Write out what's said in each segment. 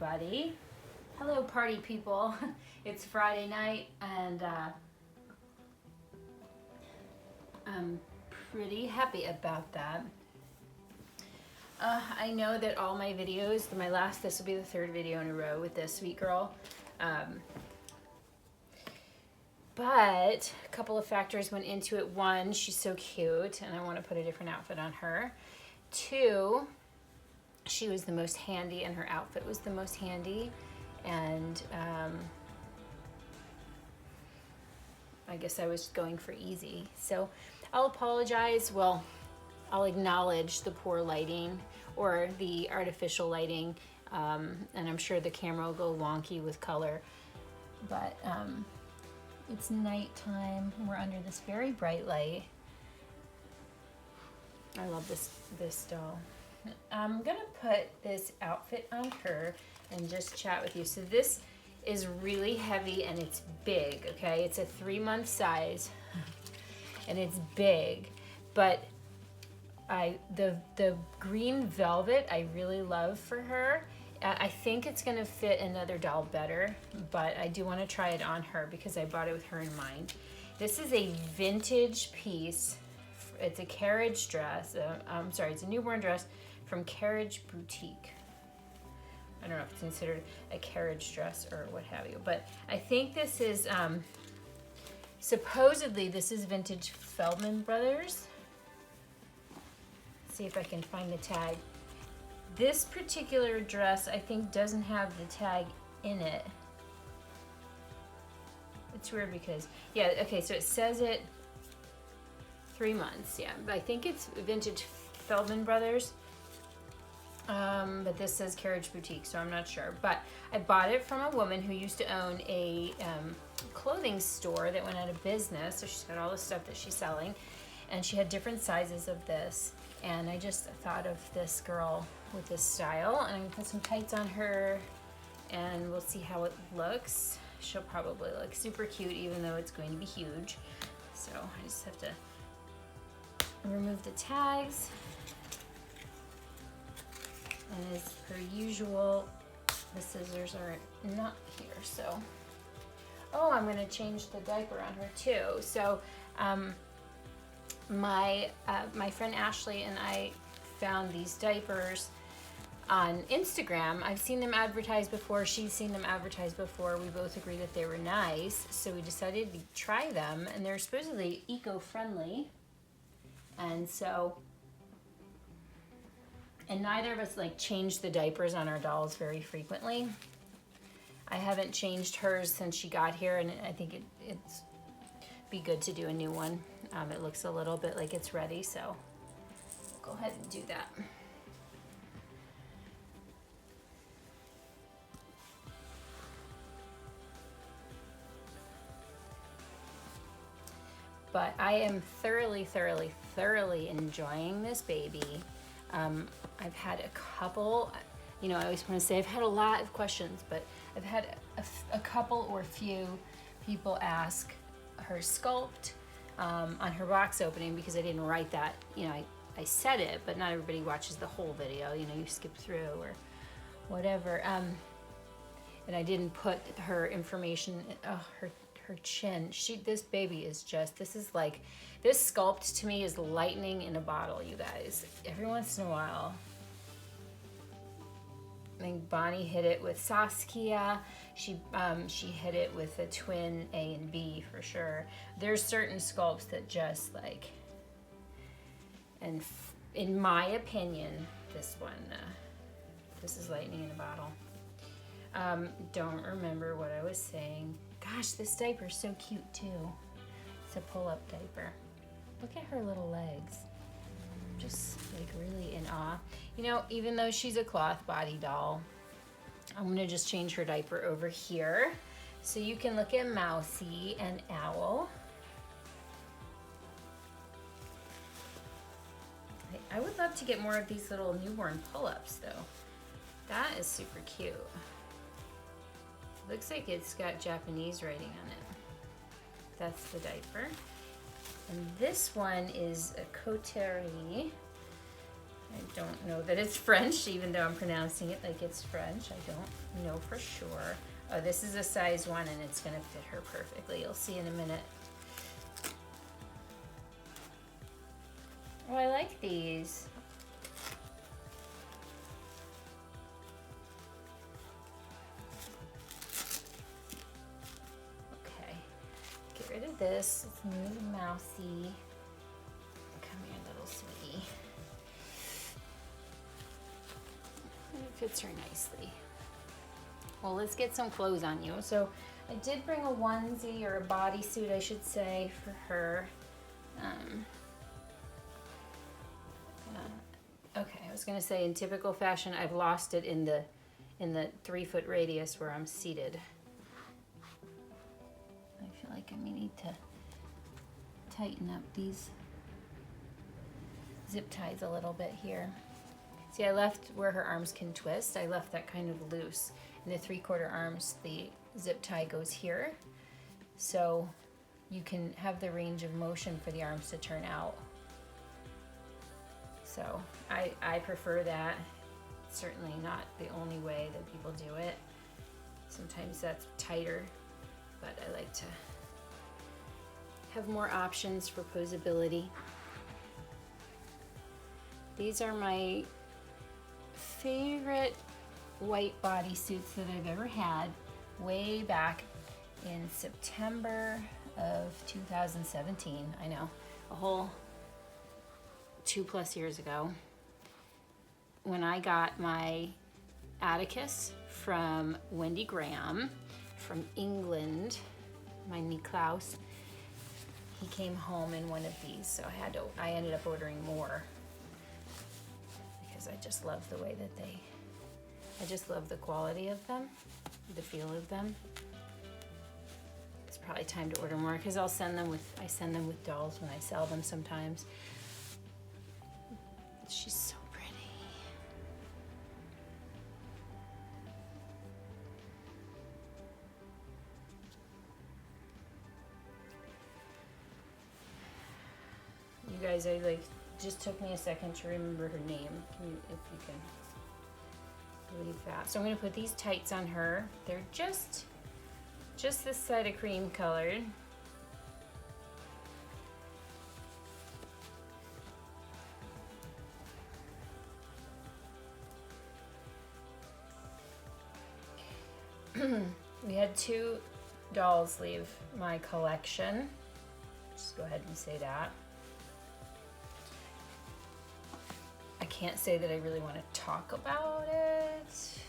everybody. Hello, party people. It's Friday night, and I'm pretty happy about that. I know that all my videos, this will be the third video in a row with this sweet girl. But a couple of factors went into it. One, she's so cute, and I want to put a different outfit on her. Two, she was the most handy, and her outfit was the most handy. And I guess I was going for easy. So I'll apologize. Well, I'll acknowledge the poor lighting or the artificial lighting. And I'm sure the camera will go wonky with color. But it's nighttime. We're under this very bright light. I love this doll. I'm gonna put this outfit on her and just chat with you. So this is really heavy and it's big, okay? It's a 3-month size and it's big, but the green velvet I really love for her. I think it's gonna fit another doll better, but I do wanna try it on her because I bought it with her in mind. This is a vintage piece. It's a carriage dress. It's a newborn dress from Carriage Boutique. I don't know if it's considered a carriage dress or what have you, but I think this is, supposedly this is vintage Feldman Brothers. Let's see if I can find the tag. This particular dress, I think, doesn't have the tag in it. It's weird because, yeah, okay, so it says it 3 months, yeah. But I think it's vintage Feldman Brothers. But this says Carriage Boutique, so I'm not sure. But I bought it from a woman who used to own a clothing store that went out of business. So she's got all the stuff that she's selling. And she had different sizes of this. And I just thought of this girl with this style. And I'm gonna put some tights on her and we'll see how it looks. She'll probably look super cute even though it's going to be huge. So I just have to remove the tags. And as per usual, the scissors are not here, so. Oh, I'm gonna change the diaper on her too. So my friend Ashley and I found these diapers on Instagram. I've seen them advertised before, she's seen them advertised before. We both agreed that they were nice, so we decided to try them, and they're supposedly eco-friendly. And so, and neither of us like change the diapers on our dolls very frequently. I haven't changed hers since she got here, and I think it's be good to do a new one. It looks a little bit like it's ready, so we'll go ahead and do that. But I am thoroughly enjoying this baby. I've had a couple, you know, I always want to say I've had a lot of questions, but I've had a couple or few people ask her Sculpt on her box opening because I didn't write that. You know, I said it, but not everybody watches the whole video. You know, you skip through or whatever. And I didn't put her information, her chin. This baby is just, this Sculpt to me is lightning in a bottle, you guys. Every once in a while. I think Bonnie hit it with Saskia. She hit it with a twin A and B for sure. There's certain Sculpts that just like, and in my opinion, this one, this is lightning in a bottle. Don't remember what I was saying. Gosh, this diaper is so cute too. It's a pull-up diaper. Look at her little legs. Just like really in awe. You know, even though she's a cloth body doll, I'm gonna just change her diaper over here so you can look at Mousy and Owl. I would love to get more of these little newborn pull-ups though. That is super cute. Looks like it's got Japanese writing on it. That's the diaper. And this one is a coterie. I don't know that it's French, even though I'm pronouncing it like it's French. I don't know for sure. Oh, this is a size 1 and it's gonna fit her perfectly. You'll see in a minute. Oh, I like these. Okay, get rid of this. Let's move the mousy. Come here, little sweetie. It fits her nicely. Well, let's get some clothes on you. So I did bring a onesie, or a bodysuit, I should say, for her. Okay, I was gonna say in typical fashion, I've lost it in the 3-foot radius where I'm seated. I feel like I may need to tighten up these zip ties a little bit here. See, I left where her arms can twist. I left that kind of loose. In the 3/4 arms, the zip tie goes here. So you can have the range of motion for the arms to turn out. So I prefer that. It's certainly not the only way that people do it. Sometimes that's tighter, but I like to have more options for posability. These are my favorite white bodysuits that I've ever had, way back in September of 2017. I know, a whole 2+ years ago, when I got my Atticus from Wendy Graham from England, my Niklaus. He came home in one of these, so I ended up ordering more because I just love the way that I just love the quality of them, the feel of them. It's probably time to order more because I send them with dolls when I sell them sometimes. She's so pretty. You guys, just took me a second to remember her name. If you can believe that. So I'm gonna put these tights on her. They're just this side of cream colored. We had 2 dolls leave my collection. Just go ahead and say that. I can't say that I really want to talk about it.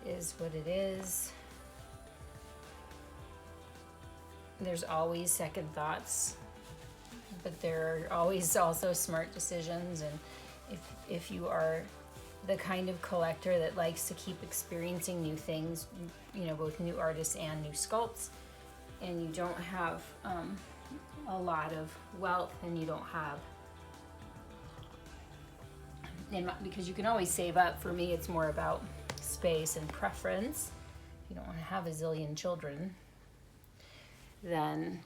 It is what it is. There's always second thoughts, but there are always also smart decisions. And if you are the kind of collector that likes to keep experiencing new things, you know, both new artists and new sculpts, and you don't have a lot of wealth, and you don't have, because you can always save up. For me, it's more about space and preference. If you don't want to have a zillion children, then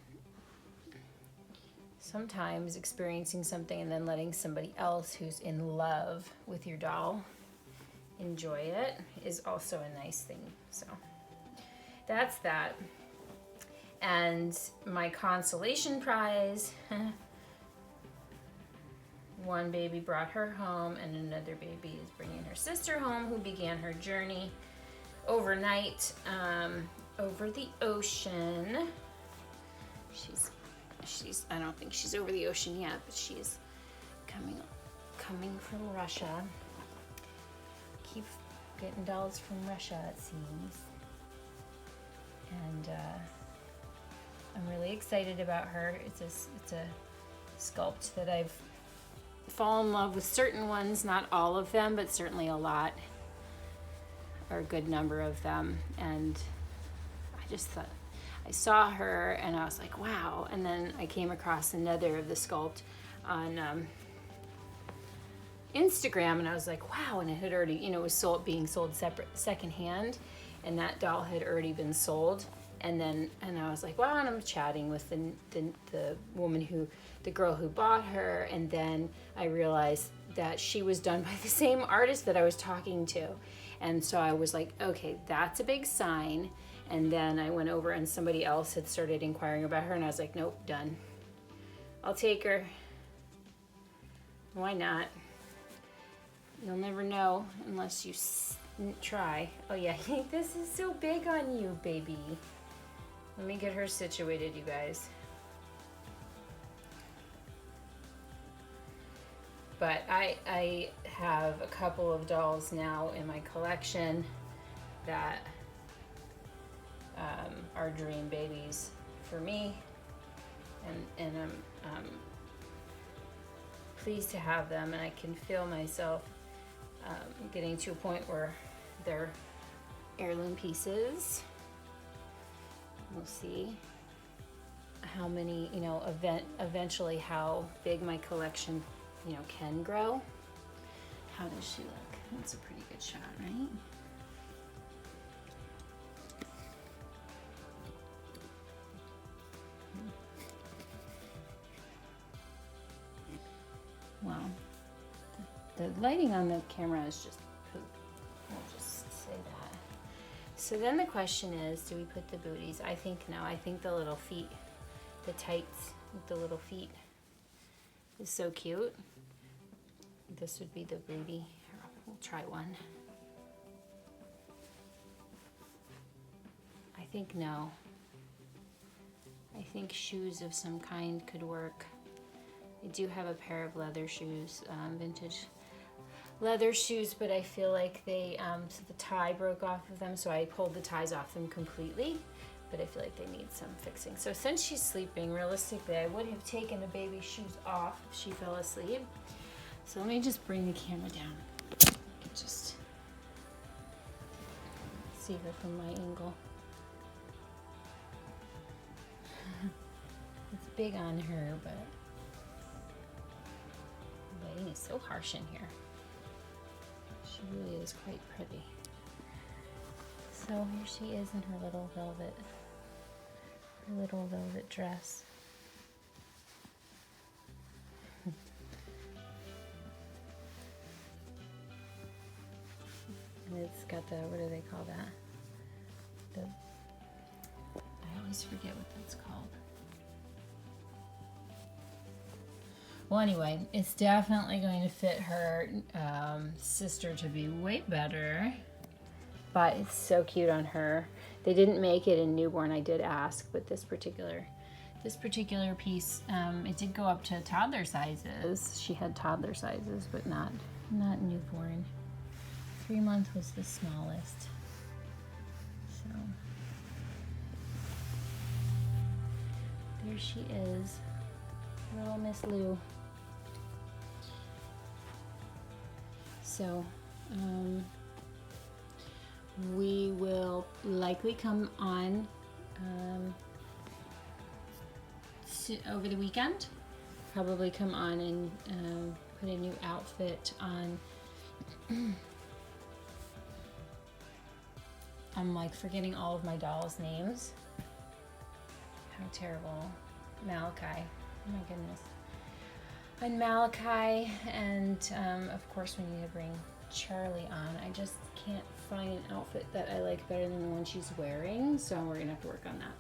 sometimes experiencing something and then letting somebody else who's in love with your doll enjoy it is also a nice thing. So that's that. And my consolation prize, one baby brought her home and another baby is bringing her sister home, who began her journey overnight over the ocean. She's I don't think she's over the ocean yet, but she's coming from Russia. Keep getting dolls from Russia, it seems. And I'm really excited about her. It's a sculpt that I've fallen in love with. Certain ones, not all of them, but certainly a lot, or a good number of them. And I just thought, I saw her and I was like, wow. And then I came across another of the sculpt on Instagram, and I was like, wow. And it had already, it was being sold secondhand, and that doll had already been sold. And I was like, wow, and I'm chatting with the woman the girl who bought her, and then I realized that she was done by the same artist that I was talking to. And so I was like, okay, that's a big sign. And then I went over and somebody else had started inquiring about her, and I was like, nope, done. I'll take her. Why not? You'll never know unless you try. Oh yeah, this is so big on you, baby. Let me get her situated, you guys. But I have a couple of dolls now in my collection that are dream babies for me, and I'm pleased to have them, and I can feel myself getting to a point where they're heirloom pieces. We'll see how many, you know, eventually how big my collection, you know, can grow. How does she look? That's a pretty good shot, right? Wow. The lighting on the camera is just poop. We'll just say that. So then the question is, do we put the booties? I think no. I think the little feet, the tights with the little feet is so cute. This would be the booty. We'll try one. I think no. I think shoes of some kind could work. I do have a pair of leather shoes, vintage leather shoes, but I feel like they, so the tie broke off of them, so I pulled the ties off them completely, but I feel like they need some fixing. So since she's sleeping, realistically, I would have taken the baby's shoes off if she fell asleep. So let me just bring the camera down. I can just see her from my angle. It's big on her, but the lighting is so harsh in here. She really is quite pretty. So here she is in her little velvet dress. And it's got the, what do they call that? I always forget what that's called. Well, anyway, it's definitely going to fit her sister to be way better, but it's so cute on her. They didn't make it in newborn. I did ask, but this particular piece, it did go up to toddler sizes. She had toddler sizes, but not newborn. 3 month was the smallest. So there she is, little Miss Lou. So we will likely come on over the weekend. Probably come on and put a new outfit on. I'm like forgetting all of my dolls' names. How terrible. Malachi. Oh my goodness. And Malachi, and of course we need to bring Charlie on. I just can't find an outfit that I like better than the one she's wearing, so we're gonna have to work on that.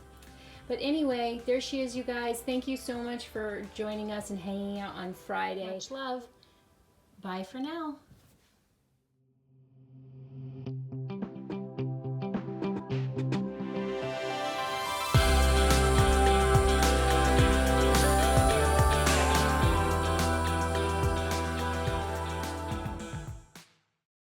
But anyway, there she is, you guys. Thank you so much for joining us and hanging out on Friday. Much love. Bye for now.